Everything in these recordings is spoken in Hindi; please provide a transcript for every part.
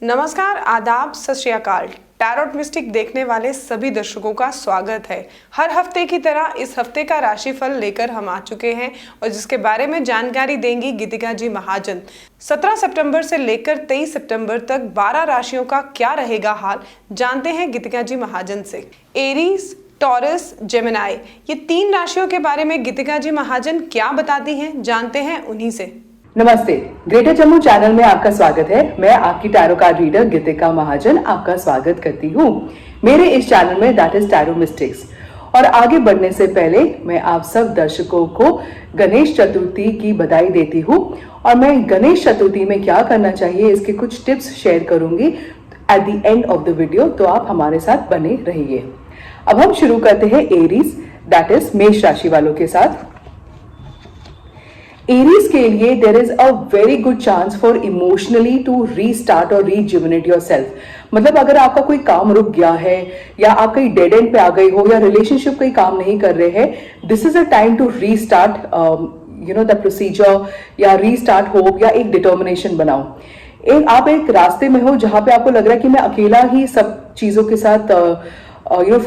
नमस्कार, आदाब, सत श्री अकाल। टैरोट मिस्टिक देखने वाले सभी दर्शकों का स्वागत है। हर हफ्ते की तरह इस हफ्ते का राशिफल लेकर हम आ चुके हैं और जिसके बारे में जानकारी देंगी गीतिका जी महाजन। 17 सितंबर से लेकर 23 सितंबर तक 12 राशियों का क्या रहेगा हाल, जानते हैं गीतिका जी महाजन से। एरीज, टॉरस, जेमिनाई, ये 3 राशियों के बारे में गीतिका जी महाजन क्या बताती हैं, जानते हैं उन्हीं से। नमस्ते, ग्रेटर जम्मू चैनल में आपका स्वागत है। मैं आपकी टैरो कार्ड रीडर गीतिका महाजन आपका स्वागत करती हूँ मेरे इस चैनल में, दैट इज टैरो मिस्टिक्स। और आगे बढ़ने से पहले मैं आप सब दर्शकों को गणेश चतुर्थी की बधाई देती हूँ और मैं गणेश चतुर्थी में क्या करना चाहिए इसके कुछ टिप्स शेयर करूंगी at the end of the video, तो आप हमारे साथ बने रहिए। अब हम शुरू करते हैं एरीज, दैट इज मेष राशि वालों के साथ। एरीज के लिए there is a very good chance for emotionally to restart और रीजुविनेट योरसेल्फ। मतलब अगर आपका कोई काम रुक गया है या आप कहीं डेड एंड पे आ गई हो या रिलेशनशिप कहीं काम नहीं कर रहे हैं, this is a time to restart the procedure या रीस्टार्ट होप या एक डिटर्मिनेशन बनाओ। आप एक रास्ते में हो जहां पे आपको लग रहा है कि मैं अकेला ही सब चीजों के साथ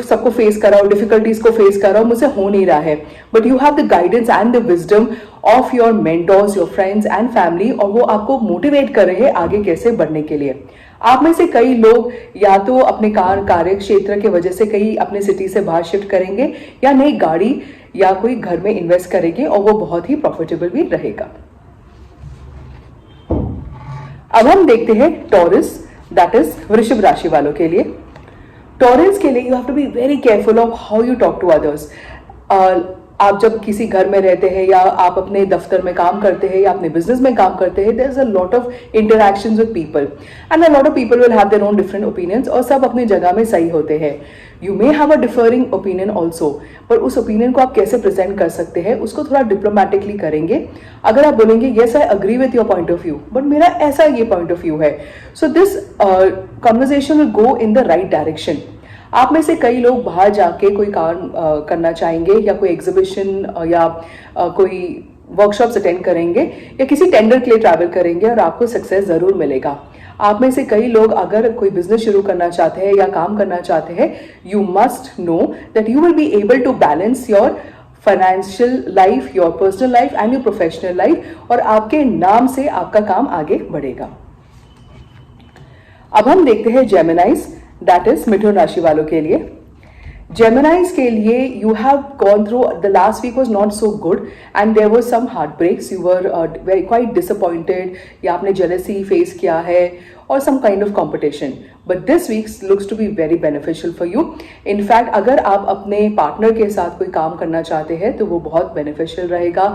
सबको फेस कर रहा हूँ, डिफिकल्टीज को फेस कर रहा हूँ, मुझसे हो नहीं रहा है, but you have the guidance and the wisdom of your mentors, your friends and family, और वो आपको मोटिवेट कर रहे हैं आगे कैसे बढ़ने के लिए। आप में से कई लोग या तो अपने कार्य क्षेत्र की वजह से कहीं अपने सिटी से बाहर शिफ्ट करेंगे या नई गाड़ी या कोई घर में इन्वेस्ट करेंगे और वो बहुत ही प्रॉफिटेबल भी रहेगा। अब हम देखते हैं टॉरस, दैट इज वृषभ राशि वालों के लिए। टॉरस के लिए you have to be very careful of how you talk to others. आप जब किसी घर में रहते हैं या आप अपने दफ्तर में काम करते हैं या अपने बिजनेस में काम करते हैं, there is a lot of interactions with people and a lot of people will have their own different opinions और सब अपनी जगह में सही होते हैं। You may have a differing opinion also, पर उस ओपिनियन को आप कैसे प्रेजेंट कर सकते हैं उसको थोड़ा डिप्लोमेटिकली करेंगे। अगर आप बोलेंगे yes I agree with your point of view but मेरा ऐसा ये पॉइंट ऑफ व्यू है, so this conversation will go in the right direction. आप में से कई लोग बाहर जाके कोई काम करना चाहेंगे या कोई एग्जीबिशन या कोई वर्कशॉप्स अटेंड करेंगे या किसी टेंडर के लिए ट्रैवल करेंगे और आपको सक्सेस जरूर मिलेगा। आप में से कई लोग अगर कोई बिजनेस शुरू करना चाहते हैं या काम करना चाहते हैं, you must know that you will be able to balance your financial life, your personal life and your professional life, और आपके नाम से आपका काम आगे बढ़ेगा। अब हम देखते हैं जेमिनाइज, दैट इज मिथुन राशि वालों के लिए। जेमिनाइज के लिए you have gone through the last week was not so good and there was some heart breaks, you were very quite disappointed या आपने जेलसी फेस किया है or some kind of competition, but this week looks to be very beneficial for you. In fact, अगर आप अपने पार्टनर के साथ कोई काम करना चाहते हैं तो वो बहुत बेनिफिशियल रहेगा।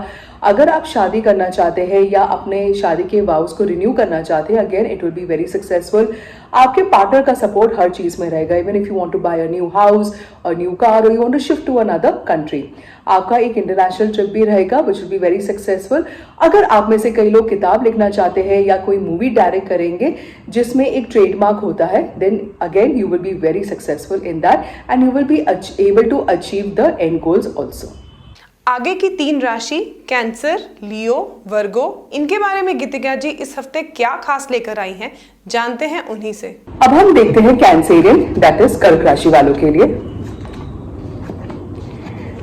अगर आप शादी करना चाहते हैं या अपने शादी के वाउस को रिन्यू करना चाहते हैं, again it will be very successful. आपके पार्टनर का सपोर्ट हर चीज में रहेगा, even if you want to buy a new house, a new car, और you want to shift to another country. आपका एक इंटरनेशनल ट्रिप भी रहेगा which will be very successful. अगर आप में से कई लोग किताब लिखना चाहते हैं या कोई मूवी डायरेक्ट करेंगे जिसमें एक ट्रेडमार्क होता है, then again you will be very successful in that and you will be able to achieve the end goals also. आगे की 3 राशि कैंसर, लियो, वर्गो, इनके बारे में गीतिका जी इस हफ्ते क्या खास लेकर आई हैं, जानते हैं उन्हीं से। अब हम देखते हैं कैंसेरियन, दैट इज कर्क राशि वालों के लिए।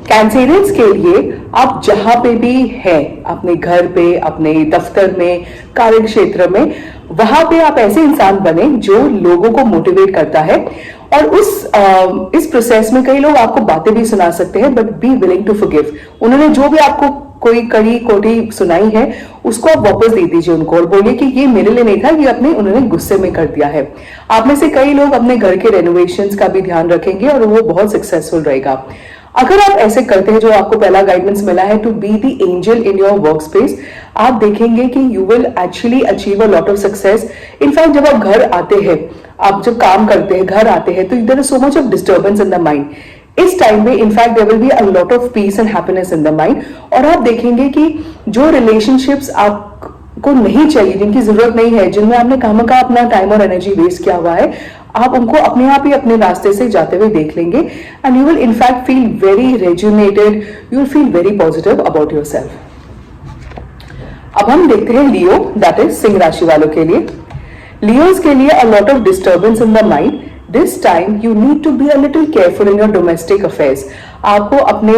कैंसेरियंस के लिए आप जहां पे भी हैं, अपने घर पे, अपने दफ्तर में, कार्य क्षेत्र में, वहां पे आप ऐसे इंसान बने जो लोगों को मोटिवेट करता है। और इस प्रोसेस में कई लोग आपको बातें भी सुना सकते हैं, but be willing to forgive. उन्होंने जो भी आपको कोई कड़ी कोटी सुनाई है उसको आप वापस दे दीजिए उनको और बोलिए कि ये मेरे लिए नहीं था, ये उन्होंने गुस्से में कर दिया है। आप में से कई लोग अपने घर के रेनोवेशंस का भी ध्यान रखेंगे और वो बहुत सक्सेसफुल रहेगा। अगर आप ऐसे करते हैं जो आपको पहला गाइडेंस मिला है to be the angel in your work space, आप देखेंगे कि you will actually achieve a lot of success. In fact जब आप घर आते हैं, आप जब काम करते हैं, घर आते हैं, तो there is so much of disturbance in the mind. इस टाइम में in fact there will be a lot of peace and happiness in the mind, और आप देखेंगे कि जो रिलेशनशिप्स आपको नहीं चाहिए, जिनकी जरूरत नहीं है, जिनमें आपने खामखा अपना टाइम और एनर्जी वेस्ट किया हुआ है, आप उनको अपने आप ही अपने रास्ते से जाते हुए देख लेंगे and you will in fact feel very rejuvenated, you will feel very positive about yourself. अब हम देखते हैं लियो, दैट इज सिंह राशि वालों के लिए। लियोस के लिए a lot of disturbance in the mind. This time you need to be a little careful in your domestic affairs. आपको अपने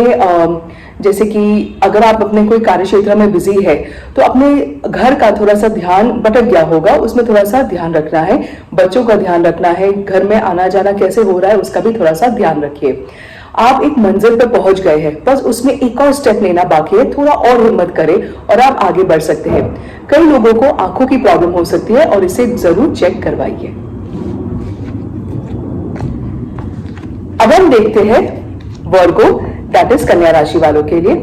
जैसे कि अगर आप अपने कोई कार्य क्षेत्र में बिजी है तो अपने घर का थोड़ा सा ध्यान भटक गया होगा, उसमें थोड़ा सा ध्यान रखना है. बच्चों का ध्यान रखना है, घर में आना जाना कैसे हो रहा है उसका भी थोड़ा सा ध्यान रखिए. आप एक मंजिल पर पहुंच गए हैं, बस उसमें एक और स्टेप लेना बाकी है. थोड़ा और हिम्मत करें और आप आगे बढ़ सकते हैं. कई लोगों को आंखों की प्रॉब्लम हो सकती है और इसे जरूर चेक करवाइए. अब हम देखते हैं वर्गो, दैट इज कन्या राशि वालों के लिए.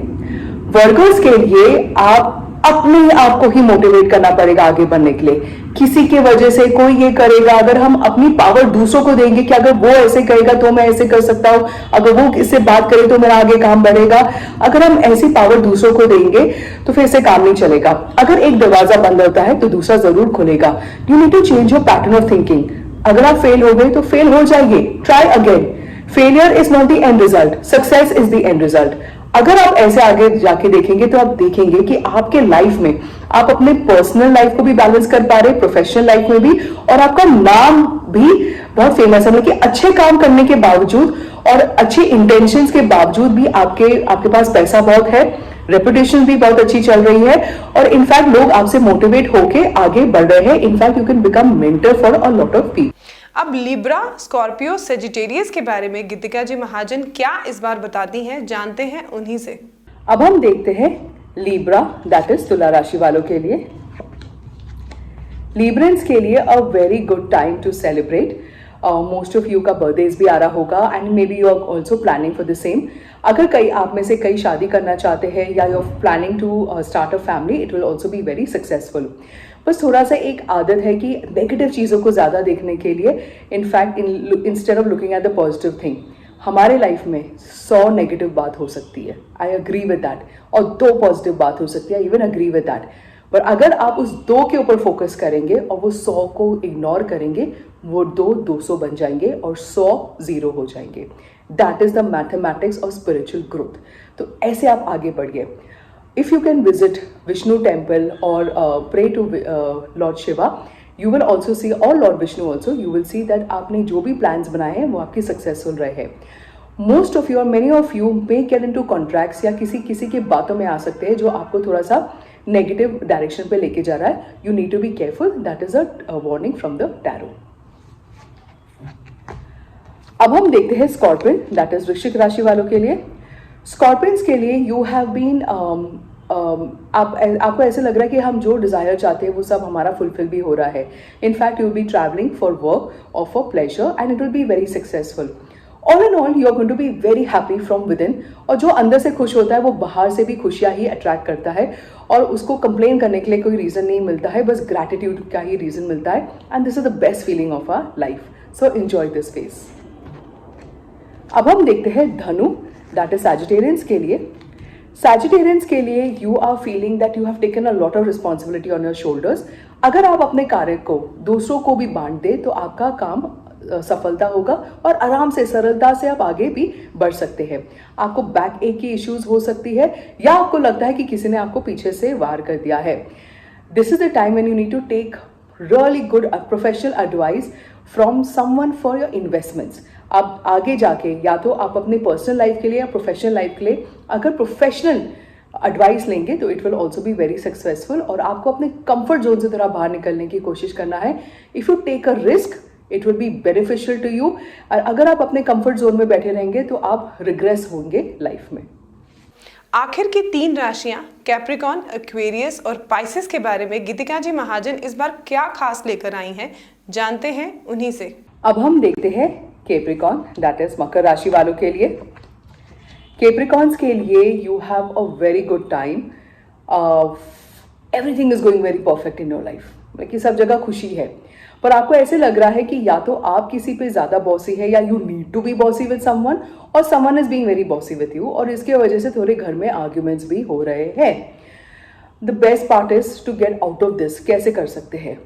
वर्गोस के लिए आप अपने आप को ही मोटिवेट करना पड़ेगा आगे बढ़ने के लिए. किसी के वजह से कोई ये करेगा, अगर हम अपनी पावर दूसरों को देंगे कि अगर वो ऐसे करेगा तो मैं ऐसे कर सकता हूं, अगर वो इससे बात करे तो मेरा आगे काम बढ़ेगा, अगर हम ऐसी पावर दूसरों को देंगे तो फिर से काम नहीं चलेगा. अगर एक दरवाजा बंद होता है तो दूसरा जरूर खुलेगा. You need to change your pattern of thinking. अगर आप फेल हो गए तो फेल हो जाइए, try again. Failure is not the end result, success is the end result. अगर आप ऐसे आगे जाके देखेंगे तो आप देखेंगे कि आपके लाइफ में आप अपने पर्सनल लाइफ को भी बैलेंस कर पा रहे, प्रोफेशनल लाइफ में भी, और आपका नाम भी बहुत फेमस है. मतलब कि अच्छे काम करने के बावजूद और अच्छे इंटेंशंस के बावजूद भी आपके पास पैसा बहुत है, रेपुटेशन भी बहुत अच्छी चल रही है, और इनफैक्ट लोग आपसे मोटिवेट होके आगे बढ़ रहे हैं. In fact you can become mentor for a lot of people. अब लिब्रा, स्कॉर्पियो, सेजिटेरियस के बारे में गीतिका जी महाजन क्या इस बार बताती हैं, जानते हैं उन्हीं से. अब हम देखते हैं लिब्रा, दैट इज तुला राशि वालों के लिए. लिब्रेंस के लिए a very good time to celebrate. Most of you का बर्थडेज भी आ रहा होगा and maybe you are also planning for the same. अगर कई आप में से कई शादी करना चाहते हैं या you are planning to start a family, it will also be very successful. बस थोड़ा सा एक आदत है कि नेगेटिव चीज़ों को ज़्यादा देखने के लिए, in fact instead of looking at the positive thing. हमारे लाइफ में 100 नेगेटिव बात हो सकती है, आई अग्री विद दैट, और 2 पॉजिटिव बात हो सकती है, इवन अग्री विद दैट. पर अगर आप उस 2 के ऊपर फोकस करेंगे और वो 100 को इग्नोर करेंगे, वो 2 200 बन जाएंगे और 100 0 हो जाएंगे. That is the mathematics of spiritual growth. तो ऐसे आप आगे बढ़िए. If you can visit Vishnu temple or pray to Lord Shiva, you will also see, or Lord Vishnu also, you will see that आपने जो भी plans बनाए हैं वो आपके successful रहे हैं. Most of you or many of you may get into contracts या किसी के बातों में आ सकते हैं जो आपको थोड़ा सा negative direction पे लेके जा रहा है. You need to be careful. That is a warning from the tarot. अब हम देखते हैं स्कॉर्पियन, दैट इज वृश्चिक राशि वालों के लिए. स्कॉर्पियंस के लिए यू हैव बीन आपको ऐसे लग रहा है कि हम जो डिज़ायर चाहते हैं वो सब हमारा फुलफिल भी हो रहा है. In fact you will be travelling for work और for pleasure and it will be very successful. All in all you are going to be very happy from within. और जो अंदर से खुश होता है वो बाहर से भी खुशियाँ ही अट्रैक्ट करता है, और उसको कंप्लेन करने के लिए कोई रीज़न नहीं मिलता है, बस ग्रैटिट्यूड का ही रीज़न मिलता है. And this is the best feeling of our life. So enjoy this phase. अब हम देखते हैं धनु, दैट इज सैजिटेरियंस के लिए. सैजिटेरियंस के लिए you are feeling that you have taken a lot of responsibility on your shoulders. अगर आप अपने कार्य को दूसरों को भी बांट दे तो आपका काम सफलता होगा और आराम से सरलता से आप आगे भी बढ़ सकते हैं. आपको बैक एक की इश्यूज हो सकती है या आपको लगता है कि किसी ने आपको पीछे से वार कर दिया है. This is the time when you need to take really good professional advice from someone for your investments. आप आगे जाके या तो आप अपने पर्सनल लाइफ के लिए या प्रोफेशनल लाइफ के लिए अगर प्रोफेशनल एडवाइस लेंगे तो it will also be very successful. और आपको अपने कंफर्ट जोन से थोड़ा बाहर निकलने की कोशिश करना है. If you take a risk it will be beneficial to you. और अगर आप अपने कंफर्ट जोन में बैठे रहेंगे तो आप रिग्रेस होंगे लाइफ में. आखिर की 3 राशियां कैप्रिकॉन, एक्वेरियस और पाइसेस के बारे में गीतिका जी महाजन इस बार क्या खास लेकर आई हैं, जानते हैं उन्हीं से. अब हम देखते हैं कैप्रिकॉन, दैट इज मकर राशि वालों के लिए. कैप्रिकॉन्स के लिए you have a very good time. Everything is going very perfect in your life. कि सब जगह खुशी है, पर आपको ऐसे लग रहा है कि या तो आप किसी पे ज्यादा बॉसी है या you need to be bossy with someone और someone is being very bossy with you, और इसके वजह से थोड़े घर में आर्ग्यूमेंट्स भी हो रहे हैं. The best part is to get out of this. कैसे कर सकते हैं?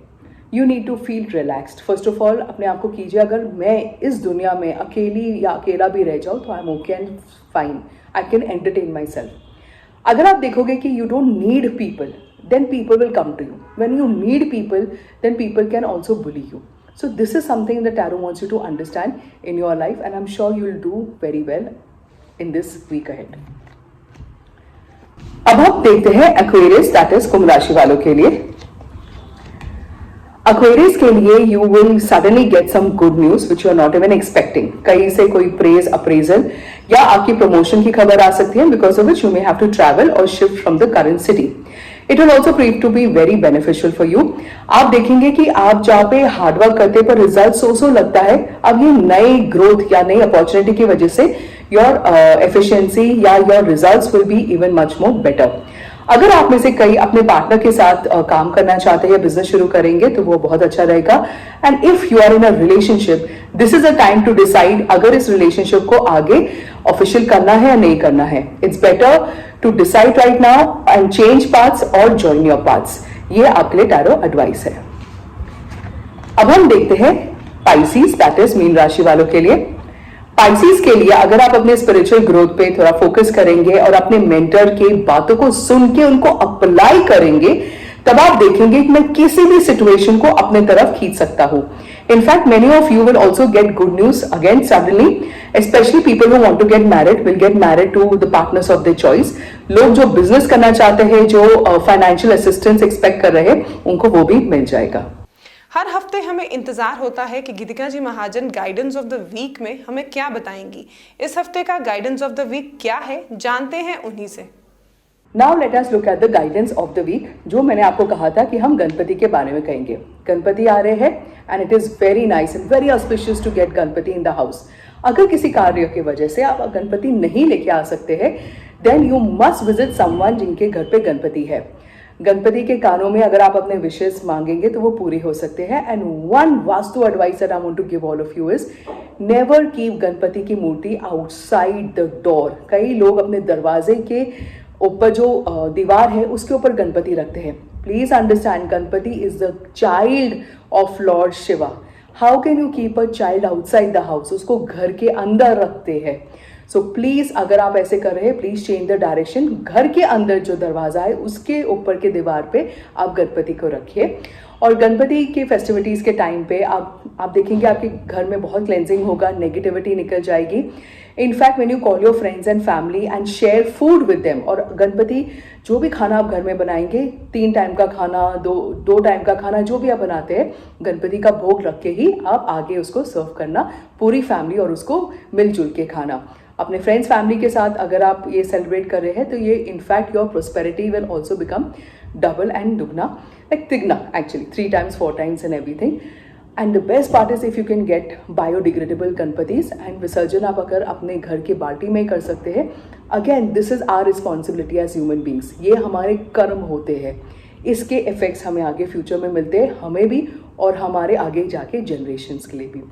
You need to feel relaxed. First of all अपने आप को कीजिए, अगर मैं इस दुनिया में अकेली या अकेला भी रह जाऊँ तो I am okay and fine, I can entertain my self. अगर आप देखोगे कि you don't need people, then people will come to you. When you need people, then people can also bully you. So this is something the tarot wants you to understand in your life, and I'm sure you'll do very well in this week ahead. अब हम देखते हैं Aquarius, that is कुंभ राशि वालों के लिए. Aquarius के लिए you will suddenly get some good news which you are not even expecting. कहीं से कोई praise, appraisal या आपकी promotion की खबर आ सकती है, because of which you may have to travel or shift from the current city. It will also prove to be very beneficial for you. आप देखेंगे कि आप जहाँ पे हार्डवर्क करते पर रिजल्ट सो लगता है, अब ये नई ग्रोथ या नई अपॉर्चुनिटी की वजह से योर एफिशिएंसी या your results will be even much more better. अगर आप में से कई अपने पार्टनर के साथ काम करना चाहते हैं या बिजनेस शुरू करेंगे तो वो बहुत अच्छा रहेगा. And if you are in a relationship, this is a time to decide अगर इस रिलेशनशिप को आगे ऑफिशियल करना है या नहीं करना है. It's better to decide right now and change paths और ज्वाइन योर पाथ्स. ये आपके लिए टैरो एडवाइस है. अब हम देखते हैं पाइसेस, दैट इज मीन राशि वालों के लिए. पाइसेस के लिए अगर आप अपने स्पिरिचुअल ग्रोथ पे थोड़ा फोकस करेंगे और अपने मेंटर की बातों को सुन के उनको अप्लाई करेंगे, तब आप देखेंगे कि मैं किसी भी सिचुएशन को अपने तरफ खींच सकता हूं. In fact many of you will also get good news again suddenly. Especially people who want to get married will get married to the partners of the choice. लोग जो बिजनेस करना चाहते हैं, जो फाइनेंशियल असिस्टेंस एक्सपेक्ट कर रहे हैं, उनको वो भी मिल जाएगा. हर हफ्ते हमें इंतजार होता है कि गीतिका जी महाजन गाइडेंस ऑफ द वीक में हमें क्या बताएंगी. इस हफ्ते का गाइडेंस ऑफ द वीक क्या है, जानते हैं उन्हीं से. Now let us look at the guidance of the week. जो मैंने आपको कहा था कि हम गणपति के बारे में कहेंगे. गणपति आ रहे हैं and it is very nice and very auspicious to get Ganpati in the house. अगर किसी कार्य की वजह से आप गणपति नहीं लेके आ सकते हैं, then you must visit someone जिनके घर पे गणपति है. गणपति के कानों में अगर आप अपने विशेष मांगेंगे तो वो पूरे हो सकते हैं. And one vastu advice that I want to give all of you is never keep Ganpati की मूर्ति आउटसाइड द डोर. कई लोग अपने दरवाजे के ऊपर जो दीवार है उसके ऊपर गणपति रखते हैं. Please understand, Ganpati is the child of Lord Shiva. How can you keep a child outside the house? उसको घर के अंदर रखते हैं. सो प्लीज अगर आप ऐसे कर रहे हैं, प्लीज चेंज द डायरेक्शन. घर के अंदर जो दरवाजा है उसके ऊपर के दीवार पे आप गणपति को रखिए. और गणपति के फेस्टिविटीज के टाइम पे आप देखेंगे आपके घर में बहुत क्लेंजिंग होगा, नेगेटिविटी निकल जाएगी. In fact when you call your friends and family and share food with them. और गणपति जो भी खाना आप घर में बनाएंगे, 3 टाइम का खाना, 2 टाइम का खाना, जो भी आप बनाते हैं, गणपति का भोग रख के ही आप आगे उसको सर्व करना, पूरी फैमिली, और उसको मिलजुल के खाना. अपने फ्रेंड्स फैमिली के साथ अगर आप ये सेलिब्रेट कर रहे हैं तो ये in fact your prosperity will also become double and दुगना, लाइक तिगना actually, 3 times 4 times and everything. And the best part is if you can get biodegradable Ganpatis. And विसर्जन आप अगर अपने घर के बाल्टी में कर सकते हैं. Again this is our responsibility as human beings. ये हमारे कर्म होते हैं, इसके इफेक्ट्स हमें आगे फ्यूचर में मिलते हैं, हमें भी और हमारे आगे जाके जनरेशन्स के लिए भी.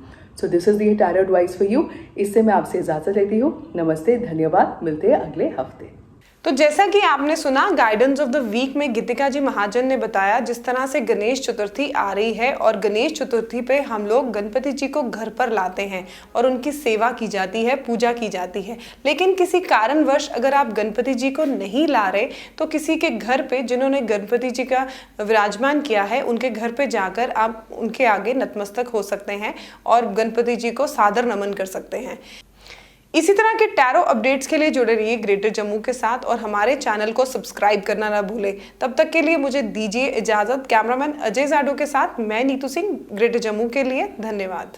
So this is the tarot advice for you. इससे मैं आपसे इजाजत लेती हूँ. नमस्ते, धन्यवाद. मिलते हैं अगले हफ्ते. तो जैसा कि आपने सुना, गाइडेंस ऑफ द वीक में गीतिका जी महाजन ने बताया जिस तरह से गणेश चतुर्थी आ रही है और गणेश चतुर्थी पे हम लोग गणपति जी को घर पर लाते हैं और उनकी सेवा की जाती है, पूजा की जाती है. लेकिन किसी कारणवश अगर आप गणपति जी को नहीं ला रहे तो किसी के घर पे जिन्होंने गणपति जी का विराजमान किया है उनके घर पे जाकर आप उनके आगे नतमस्तक हो सकते हैं और गणपति जी को सादर नमन कर सकते हैं. इसी तरह के टैरो अपडेट्स के लिए जुड़े रहिए ग्रेटर जम्मू के साथ और हमारे चैनल को सब्सक्राइब करना ना भूलें. तब तक के लिए मुझे दीजिए इजाजत. कैमरामैन अजय जाडो के साथ मैं नीतू सिंह, ग्रेटर जम्मू के लिए. धन्यवाद.